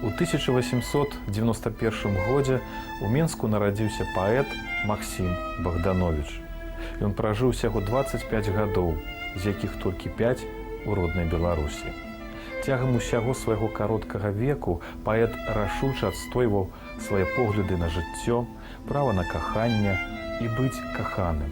У 1891 годзе у Мінску нарадзіўся паэт Максім Богданович. Ён пражыў усяго 25 гадоў, з якіх толькі 5 у роднай Беларусі. Цягам усяго свайго кароткага веку паэт рашуча адстойваў свае погляды на жыццё, права на каханне і быць каханым.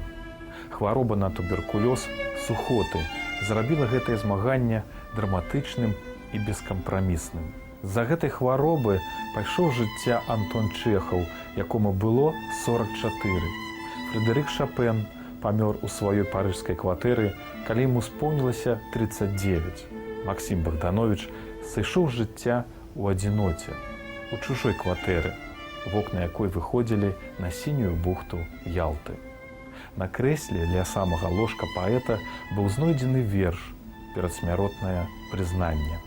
Хвароба на туберкулёз, сухоты зрабіла гэтае змаганне драматычным і бескампрамісным. З-за гэтай хваробы пайшоў жыцця Антон Чэхаў, якому было 44. Фрэдэрык Шопен памёр у сваёй парыжскай кватэры, калі яму споўнілася 39. Максім Богданович сышоў з жыцця ў адзіноце, у чужой кватэры, вокны якой выходзілі на сінюю бухту Ялты. На крэсле ля самага ложка паэта быў знойдзены верш «Перадсмяротнае прызнанне».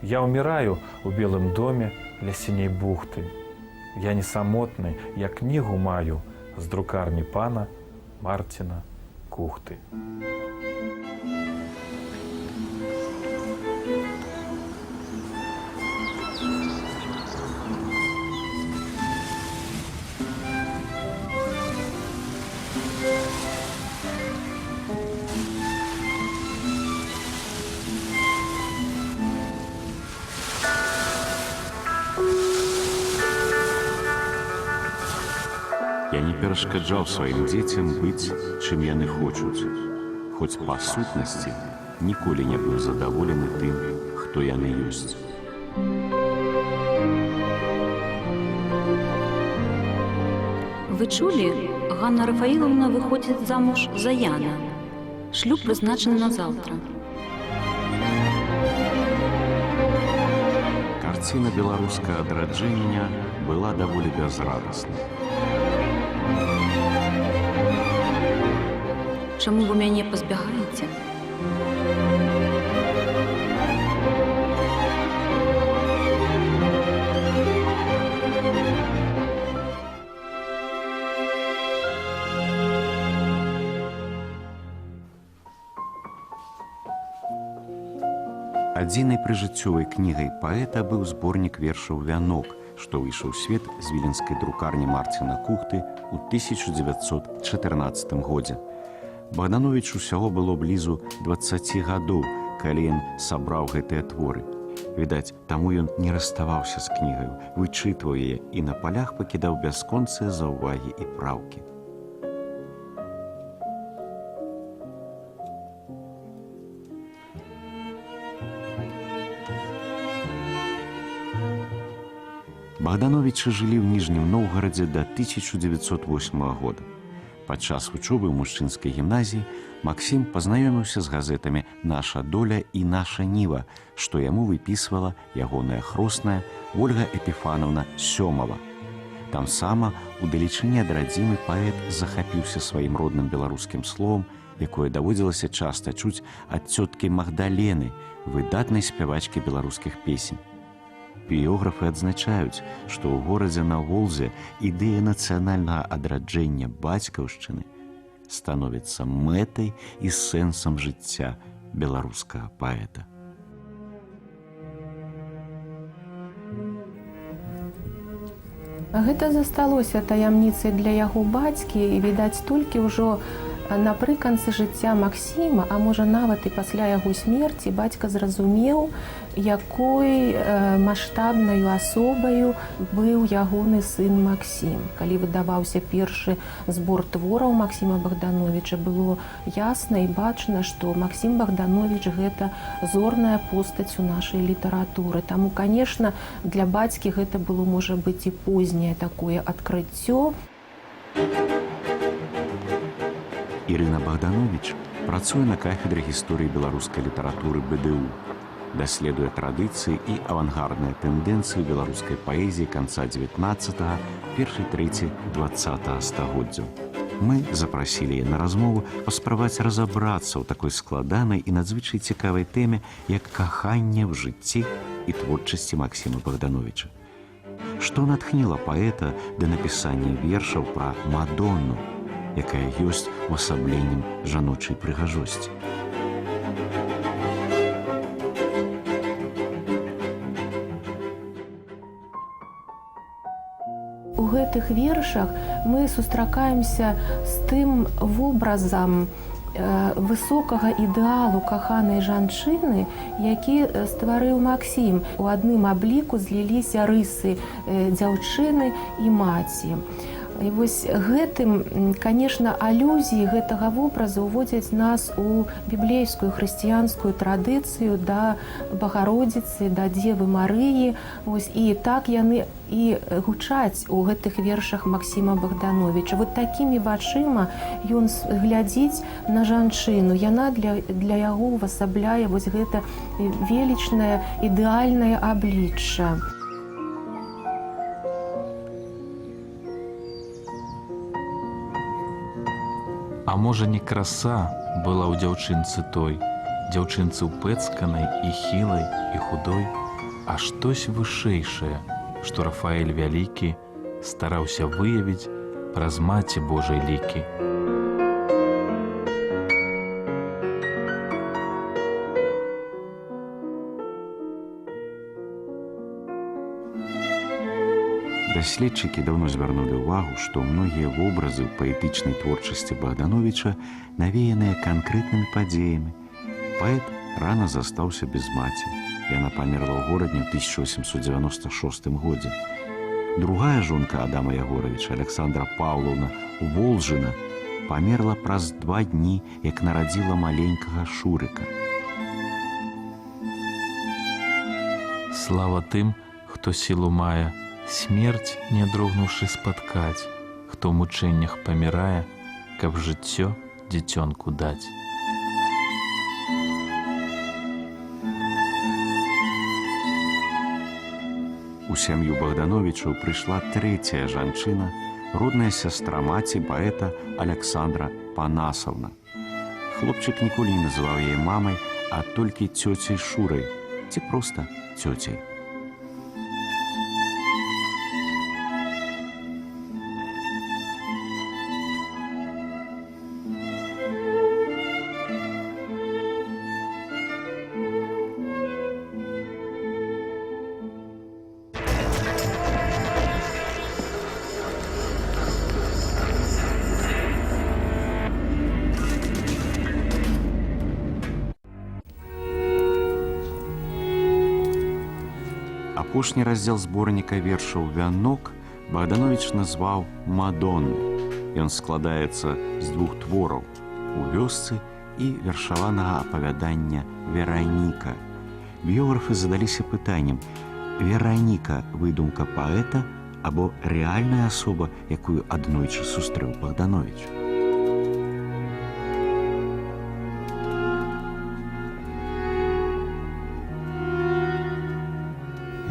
Я умираю у белым доме ля синей бухты. Я не самотный, я книгу маю с друкарни пана Мартина Кухты. Я не перашкаджаў сваім дзецям быць, чым яны хочуць, хоць па сутнасці ніколі не быў задаволены тым, хто яны ёсць. Вы чулі? Ганна Рафаіловна выходзіць замуж за Яна. Шлюб прызначаны на заўтра. Карціна беларускага адраджэння была даволі бязрадаснай. Чаму вы мяне пазбягаеце? Адзінай прыжыццёвай кнігай паэта быў зборнік вершаў «Вянок», што выйшаў у свет з віленскай друкарні Мартина Кухты ў 1914 годзе. Богданович усяго было блізу 20 гадоў, калі ён сабраў гэтыя творы. Відаць, таму ён не расставаўся з кнігаю, вычытваў яе і на палях пакідаў бясконцыя заўвагі і праўкі. Богдановичы жылі ў Ніжнім Новгарадзе да 1908 года. Падчас вучобы ў мужчынскай гімназіі Максім пазнаёміўся з газетамі «Наша доля» і «Наша ніва», што яму выпісвала ягоная хросная Ольга Эпіфановна Сёмова. Тамсама у далечыні ад радзімы паэт захапіўся сваім родным беларускім словам, якое даводзілася часта чуць ад цёткі Магдалены, выдатнай спявачкі беларускіх песень. Біёграфы адзначаюць, што ў горадзе на Волзе ідэя нацыянальнага адраджэння бацькаўшчыны становіцца мэтай і сэнсам жыцця беларускага паэта. Гэта засталося таямніцай для яго бацькі і, відаць, толькі ўжо напрыканцы жыцця Максіма, а можа нават і пасля яго смерці, бацька зразумеў, якой маштабнаю асобаю быў ягоны сын Максім. Калі выдаваўся першы збор твораў Максіма Богдановича, было ясна і бачна, што Максім Богданович гэта зорная постаць у нашай літаратуры. Таму, канешне, для бацькі гэта было, можа быць, і позняе такое адкрыццё. Ірына Богданович Працуе на кафедры гісторыі беларускай літаратуры БДУ. Даследуе традыцыі і авангардныя тэндэнцыі беларускай паэзіі канца 19-го, першай трэці 20-го стагоддзяў. Мы запрасілі яе на размову паспрабаваць разабрацца ў такой складанай і надзвычай цікавай тэме, як каханне ў жыцці і творчасці Максіма Богдановича. Што натхніла паэта да напісання вершаў пра Мадонну, якая ёсць увасабленнем жаночай прыгажосці. У гэтых вершах мы сустракаемся з тым вобразам высокага ідэалу каханай жанчыны, які стварыў Максім. У адным абліку зліліся рысы дзяўчыны і маці. І вось гэтым, конечно, алюзіі гэтага вобраза ўводзяць нас у біблейскую хрысціянскую традыцыю да Багародзіцы, да Дзевы Марыі. Вось, і так яны і гучаць у гэтых вершах Максіма Богдановича. Вот такімі вачыма ён глядзіць на жанчыну. Яна для яго ўвасабляе вось гэта велічнае, ідэальнае аблічча. А можа, не краса была ў дзяўчынцы той, дзяўчынцы ўпэцканай і хілай, і худой, а штось вышэйшае, што Рафаэль Вялікі стараўся выявіць праз Маці Божай лікі. Даследчыкі даўно звярнулі ўвагу, што многія вобразы ў паэтычнай творчасці Богдановича навеяныя канкрэтнымі падзеямі. Паэт рана застаўся без маці. Яна памерла ў горадні ў 1896 годзе. Другая жонка Адама Ягоровича, Александра Паўлаўна Волжына, памерла праз 2 дні, як нарадзіла маленькага Шурыка. Слава тым, хто сілу мае, смерць, не дрогнуўшы, спаткаць, хто ў мучэннях памірае, каб жыццё дзіцёнку даць. У сям'ю Богдановичаў прыйшла трэцяя жанчына, родная сястра маці паэта Александра Панасаўна. Хлопчык ніколі не называў яе мамай, а толькі цёцяй Шурай, ці проста цёцяй. Апошні раздзел зборніка вершаў «Вянок» Богданович назваў «Мадонны». Ён складаецца з 2 твораў «У вёсцы» і вершаванага апавядання «Вераніка». Біёграфы задаліся пытаннем: Вераніка – выдумка паэта або рэальная асоба, якую аднойчы сустрэў Богданович?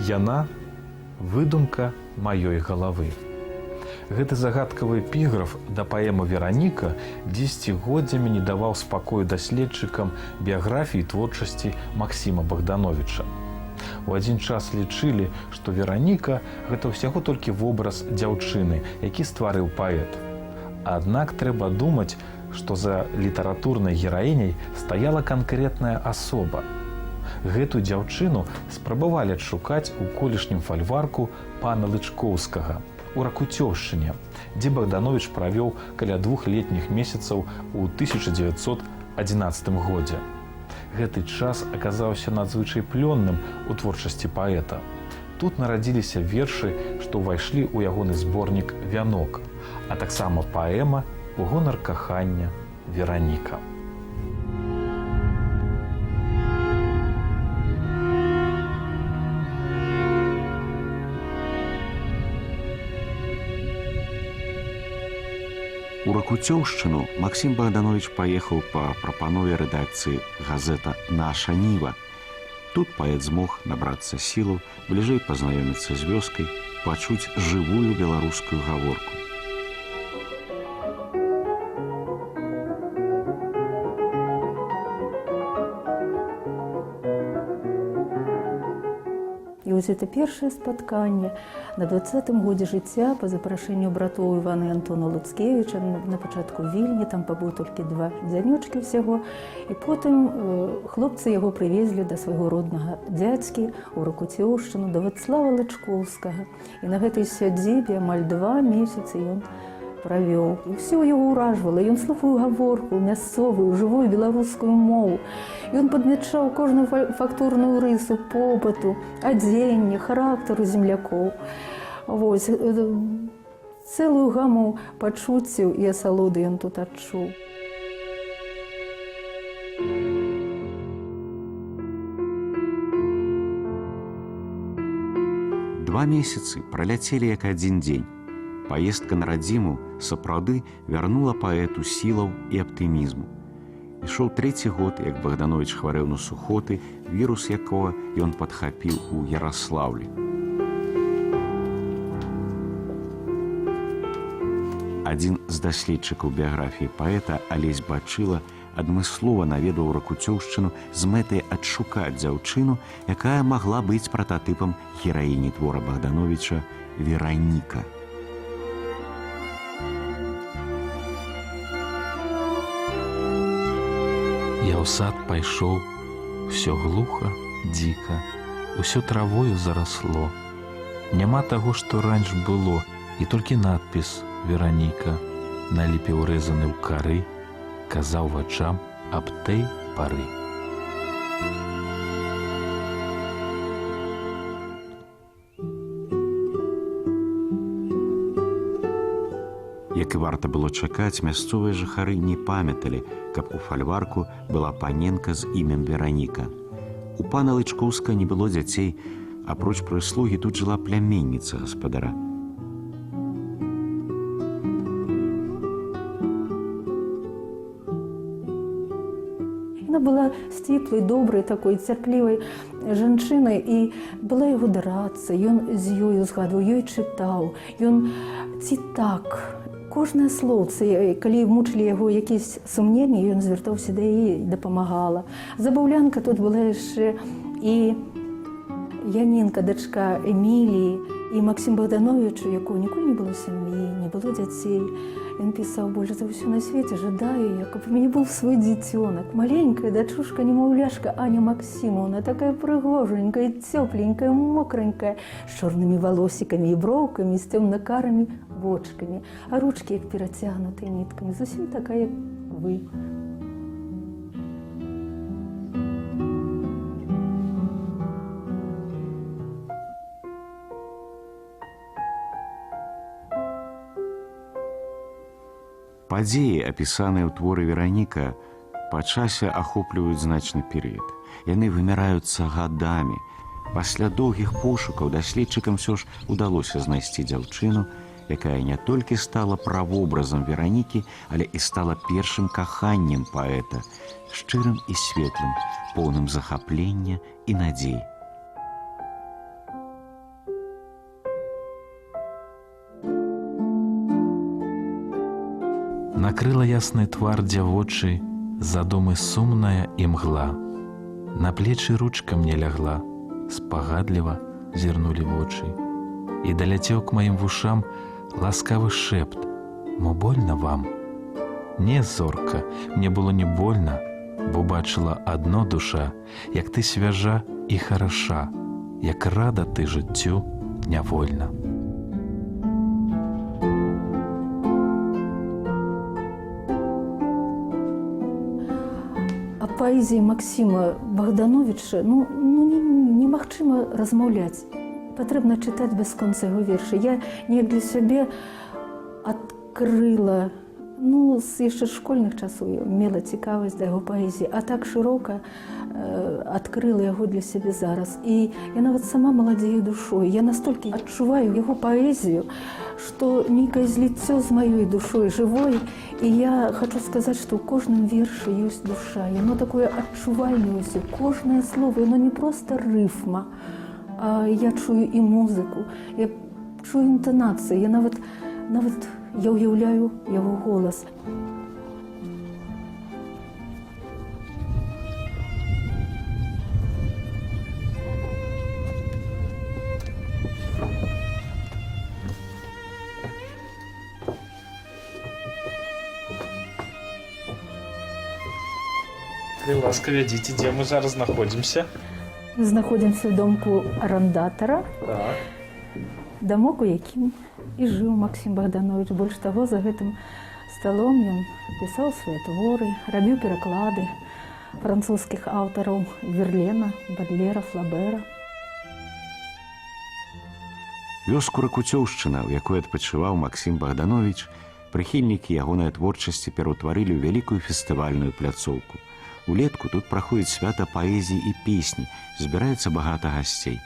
Яна – выдумка маёй галавы. Гэты загадкавы эпіграф да паэмы «Вераніка» дзесяцігоддзямі не даваў спакою даследчыкам біяграфіі творчасці Максіма Богдановича. У адзін час лічылі, што Вераніка – гэта ўсяго толькі вобраз дзяўчыны, які стварыў паэт. Аднак трэба думаць, што за літаратурнай гераіняй стаяла канкрэтная асоба. Гэту дзяўчыну спрабавалі адшукаць у колішнім фальварку пана Лычкоўскага у Ракуцёўшчыне, дзе Богданович правёў каля 2 летніх месяцаў у 1911 годзе. Гэты час аказаўся надзвычай плённым у творчасці паэта. Тут нарадзіліся вершы, што ўвайшлі ў ягоны зборнік «Вянок», а таксама паэма «У гонар кахання Вераніка». У Ракуцёўшчыну Максім Богданович паехаў па прапанове рэдакцыі газета «Наша Ніва». Тут паэт змог набрацца сілаў, бліжэй пазнаёміцца з вёскай, пачуць жывую беларускую гаворку. І вось гэта першае спатканне на 20-м годзе жыцця па запрашэнню братоў Івана і Антона Луцкевіча на пачатку Вільні, там пабыў толькі 2 дзянёчкі ўсяго. І потым хлопцы яго прывезлі да свайго роднага дзядзькі ў Ракуцёўшчыну, да Вацлава Лычкоўскага. І на гэтай сядзібе амаль 2 месяцы ён правёў. І ўсё яго ўражвала. Ён слухаў гаворку, мясцовую, жывую беларускую мову. Ён падмячаў кожную фактурную рысу побыту, адзення, характару землякоў. Вось, цэлую гаму пачуццяў і асалоды ён тут адчуў. Два месяцы праляцелі як адзін дзень. Паездка на радзіму сапраўды вярнула паэту сілаў і аптымізму. Ішоў 3-й год, як Богданович хварэў на сухоты, вірус якога ён падхапіў у Яраслаўлі. Адзін з даследчыкаў біяграфіі паэта, Алесь Бачыла, адмыслова наведаў Ракуцёўшчыну з мэтай адшукаць дзяўчыну, якая магла быць прататыпам гераіні твора Богдановича Вераніка. Я ў сад пайшоў, усё глуха, дзіка, усё травою зарасло. Няма таго, што раньш было, і толькі надпіс «Вераніка» на ліпе ўрэзаны ў кары, казаў вачам аб той пары. Як і варта было чакаць, мясцовыя жыхары не памяталі, каб у фальварку была паненка з імем Вераніка. У пана Лычкоўска не было дзяцей, апроч прыслугі тут жыла пляменніца гаспадара. Яна была сціплай, добрай, такой цярплівай жанчынай, і была яго дарацца. Ён з ёю згадваў, ёй чытаў. Ён ці так, кожнае слоўце, калі мучылі яго якісь сумненні, ён звяртаўся да яе і дапамагала. Забаўлянка тут была яшчэ і Янінка, дачка Эміліі, і Максім Богданович, у якого ніколі не было сям'і, не было дзяцей. Ён пісаў: больш за ўсё на свеце жадаю, каб у мяне быў свой дзіцёнак, маленькая дачушка, немаўляшка Аня Максімаўна, такая прыгоженькая, цёпленькая, мокранькая, з чорнымі валосікамі і броўкамі, з цёмна-карымі вочкамі, а ручкі як перацягнутыя ніткамі, зусім такая, як вы. Падзеі, апісаныя ў творы Вераніка, па часе ахопліваюць значны перыяд. Яны вымяраюцца гадамі. Пасля доўгіх пошукаў даследчыкам усё ж удалося знайсці дзяўчыну, якая не толькі стала правобразам Веранікі, але і стала першым каханнем паэта, шчырым і светлым, поўным захаплення і надзей. Накрыла ясны твар дзявочы, задумы сумная імгла. На плечы ручка мне лягла, спагадліва зірнулі вочы. І даляцеў к маім вушам ласкавы шэпт: «Мо больно вам?» Не, зорка, мне было не больно, бо бачыла адно душа, як ты свяжа і хараша, як рада ты жыццю нявольна. Паэзіі Максіма Богдановича немагчыма размаўляць. Патрэбна чытаць бясконца яго вершы. Я неяк для сябе адкрыла Ну, з яшчэ школьных часоў я мела цікавасць да яго паэзіі, а так шырока адкрыла яго для сябе зараз. І я нават сама маладзею душой. Я настолькі адчуваю яго паэзію, што нейкае зліццё з маёй душой жывой. І я хочу сказаць, што ў кожным вершы ёсць душа. Яно такое адчувальнае ўсё. Кожнае слово, яно не проста рыфма, а я чую і музыку, я чую інтанацыі, я нават я уяўляю яго голас. Ласка, вядзіце, дзе мы зараз знаходзімся? Знаходзімся ў домку арандатара, Так. дамок, у якім і жыў Максім Богданович. Больш таго, за гэтым сталом ён пісаў свае творы, рабіў пераклады французскіх аўтараў Верлена, Бадлера, Флабера. Вёску Ракуцёўшчына, у якой адпачываў Максім Богданович, прыхільнікі ягонай творчасці пераўтварылі ў вялікую фестывальную пляцоўку. Улетку тут праходзіць свята паэзіі і песні, збіраецца багата гасцей.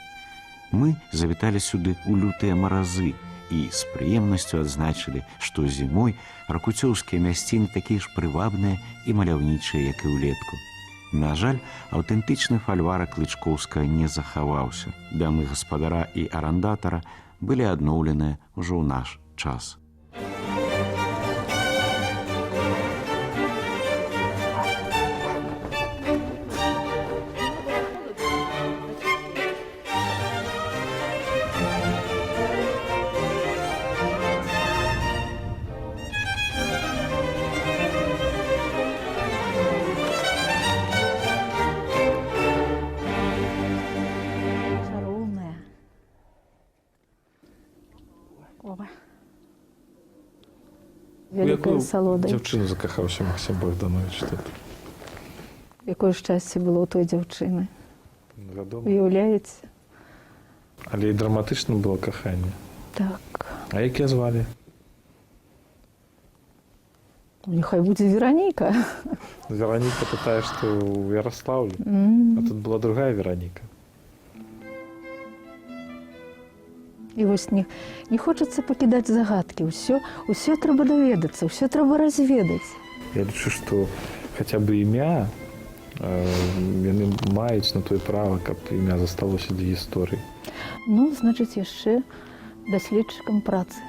Мы завіталі сюды ў лютыя маразы і з прыемнасцю адзначылі, што зімой ракуцёўскія мясціны такія ж прывабныя і маляўнічыя, як і ўлетку. На жаль, аўтэнтычны фальварак Клычкоўскага не захаваўся. Дамы гаспадара і арандатара былі адноўленыя ўжо ў наш час. Вялікая салода. Дзяўчыну закахаўся Максім Богданович тут. Якое шчасце было ў той дзяўчыны. Вядома. Уяўляеце? Але і драматычна было каханне. Так. А якія звалі? Няхай будзе Вераніка. Вераніка тая, што ў Ярослаўлі. А тут была другая Вераніка. І вось не хочацца пакідаць загадкі. Усё трэба даведацца, усё трэба разведаць. Я лічу, што хаця бы імя яны маюць на тое права, каб імя засталося для гісторыі. Ну, значыць, яшчэ даследчыкам працы.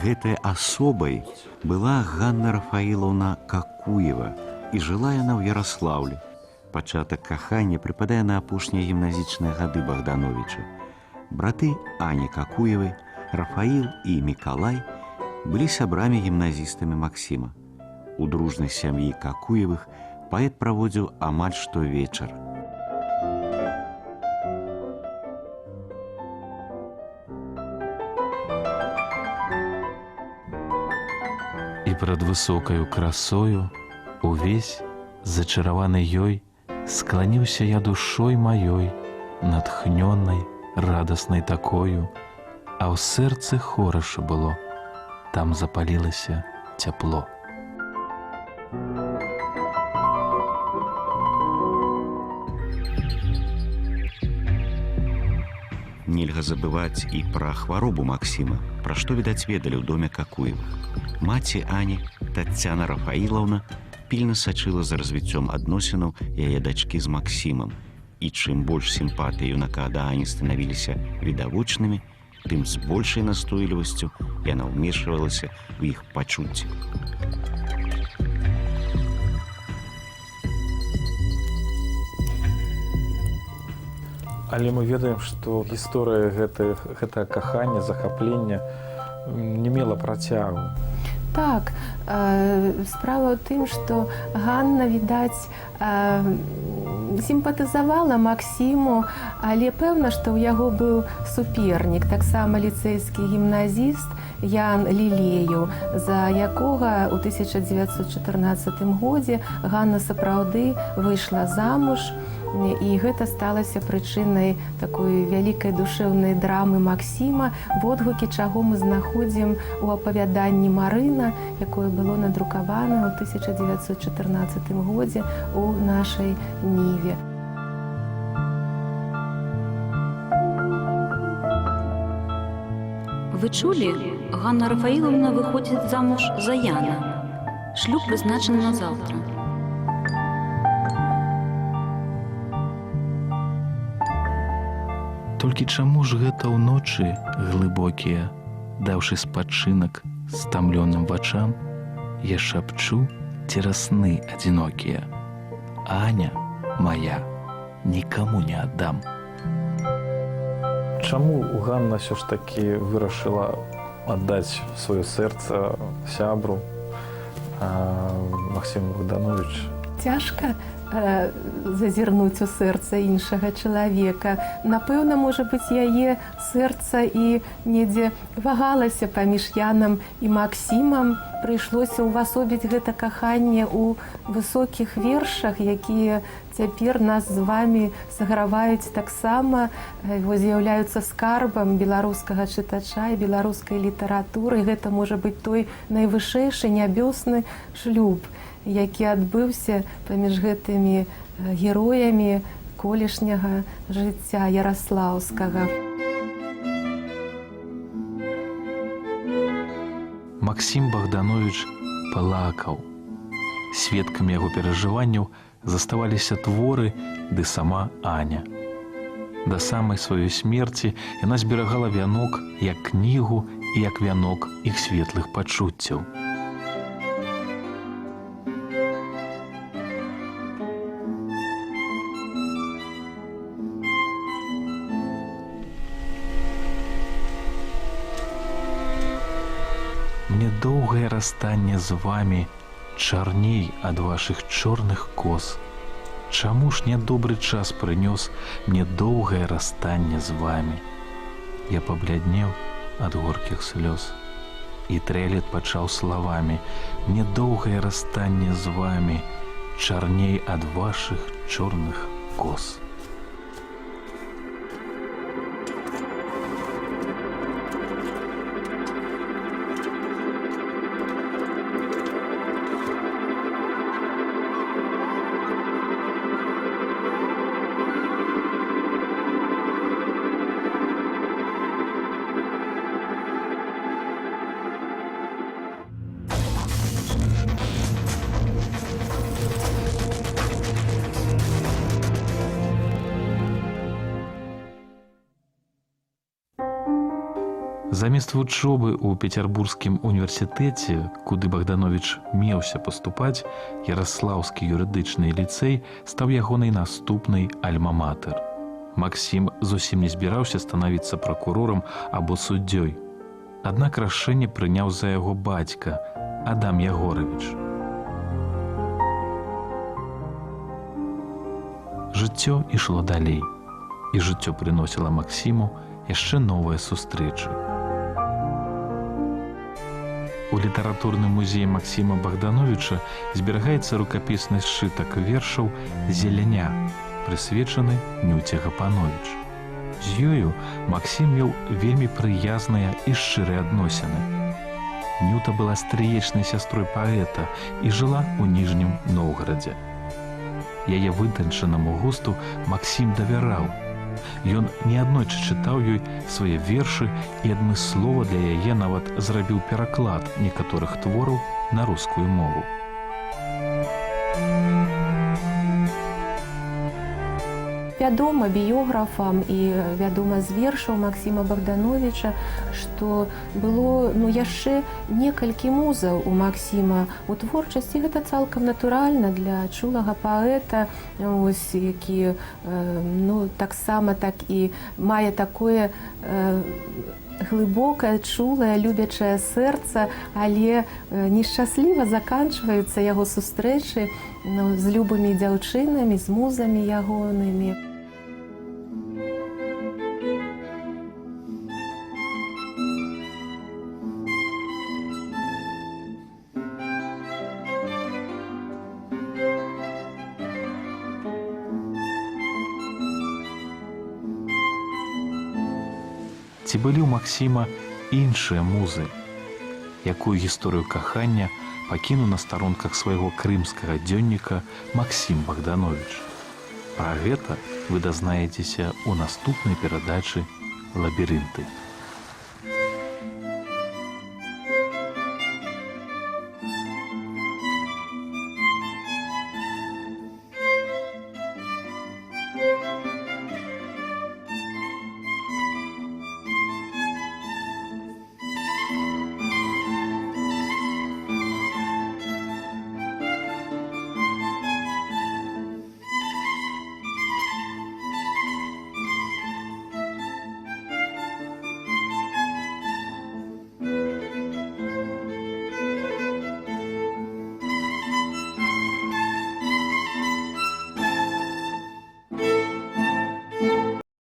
Гэтай асобай была Ганна Рафаілаўна Какуева, і жыла яна ў Ярослаўлі. Пачатак кахання прыпадае на апошнія гімназічныя гады Богдановича. Браты Ані Какуевы, Рафаіл і Мікалай былі сябрамі-гімназістамі Максіма. У дружнай сям'і Какуевых паэт праводзіў амаль штовечар. І перад высокаю красою, увесь зачараваны ёй, скланіўся я душой маёй, натхнённай, радаснай такою, а ў сэрцы хораша было, там запалілася цяпло. Нельга забываць і пра хваробу Максіма, пра што, відаць, ведалі ў доме Какуевых. Маці Ані, Таццяна Рафаілаўна, пільна сачыла за развіццём адносінаў яе дачкі з Максімам. І чым больш сімпатыі юнака да Ані станавіліся відавочнымі, тым з большай настойлівасцю яна ўмешвалася ў іх пачуцці. Але мы ведаем, што гісторыя гэтае кахання, захаплення не мела працягу. так. Справа ў тым, што Ганна, відаць, сімпатызавала Максіму, але пэўна, што ў яго быў супернік, таксама ліцэйскі гімназіст Ян Лілею, за якога ў 1914 годзе Ганна сапраўды выйшла замуж, і гэта сталася прычынай такой вялікай душэўнай драмы Максіма, водгукі чаго мы знаходзім у апавяданні Марына, якое было надрукавана ў 1914 годзе у нашай Ніве. Вы чулі? Ганна Рафаілаўна выходзіць замуж за Яна. Шлюб прызначаны на заўтра. Толькі чаму ж гэта ўночы глыбокія, даўшы спачынак стамлёным вачам, я шапчу цераз сны адзінокія: Аня моя, нікаму не аддам. Чаму Ганна ўсё ж такі вырашыла аддаць сваё сэрца сябру Максіму Богдановичу? Цяжка зазірнуць у сэрца іншага чалавека. Напэўна, можа быць, яе сэрца і недзе вагалася паміж Янам і Максімам. Прыйшлося ўвасобіць гэта каханне ў высокіх вершах, якія цяпер нас з вамі саграваюць таксама, з'яўляюцца скарбам беларускага чытача і беларускай літаратуры. Гэта можа быць той найвышэйшы нябёсны шлюб, які адбыўся паміж гэтымі героямі колішняга жыцця яраслаўскага. Максім Богданович плакаў. Сведкамі яго перажыванняў заставаліся творы ды сама Аня. Да самай сваёй смерці яна зберагала вянок як кнігу і як вянок іх светлых пачуццяў. Мне доўгае расстанне з вамі чарней ад вашых чорных кос. Чаму ж нядобры час прынёс мне доўгае расстанне з вамі? Я пабляднеў ад горкіх слёз, і трэлет пачаў словамі: мне доўгае расстанне з вамі чарней ад вашых чорных кос. Замест вучобы ў Пецярбургскім універсітэце, куды Богданович меўся паступаць, Яраслаўскі юрыдычны ліцэй стаў ягонай наступнай альма-матэр. Максім зусім не збіраўся станавіцца пракурорам або суддзёй. Аднак рашэнне прыняў за яго бацька, Адам Ягоравіч. Жыццё ішло далей, і жыццё прыносіла Максіму яшчэ новыя сустрэчы. У літаратурным музеі Максіма Богдановича зберагаецца рукапісны сшытак вершаў «Зеляня», прысвечаны Нюце Гапанович. З ёю Максім меў вельмі прыязныя і шчырыя адносіны. Нюта была стрыечнай сястрой паэта і жыла ў Ніжнім Новгарадзе. Яе вытанчанаму густу Максім давяраў. Ён неаднойчы чытаў ёй свае вершы і адмыслова для яе нават зрабіў пераклад некаторых твораў на рускую мову. Вядома біёграфам і вядома з вершаў Максіма Богдановича, што было яшчэ некалькі музаў у Максіма у творчасці. Гэта цалкам натуральна для чулага паэта, які таксама так і мае такое глыбокае, чулае, любячае сэрца, але нешчасліва заканчваюцца яго сустрэчы з любымі дзяўчынамі, з музамі ягонымі. Ці былі ў Максіма іншыя музы, якую гісторыю кахання пакінуў на старонках свайго крымскага дзённіка Максім Богданович. Пра гэта вы дазнаецеся ў наступнай перадачы «Лабірынты».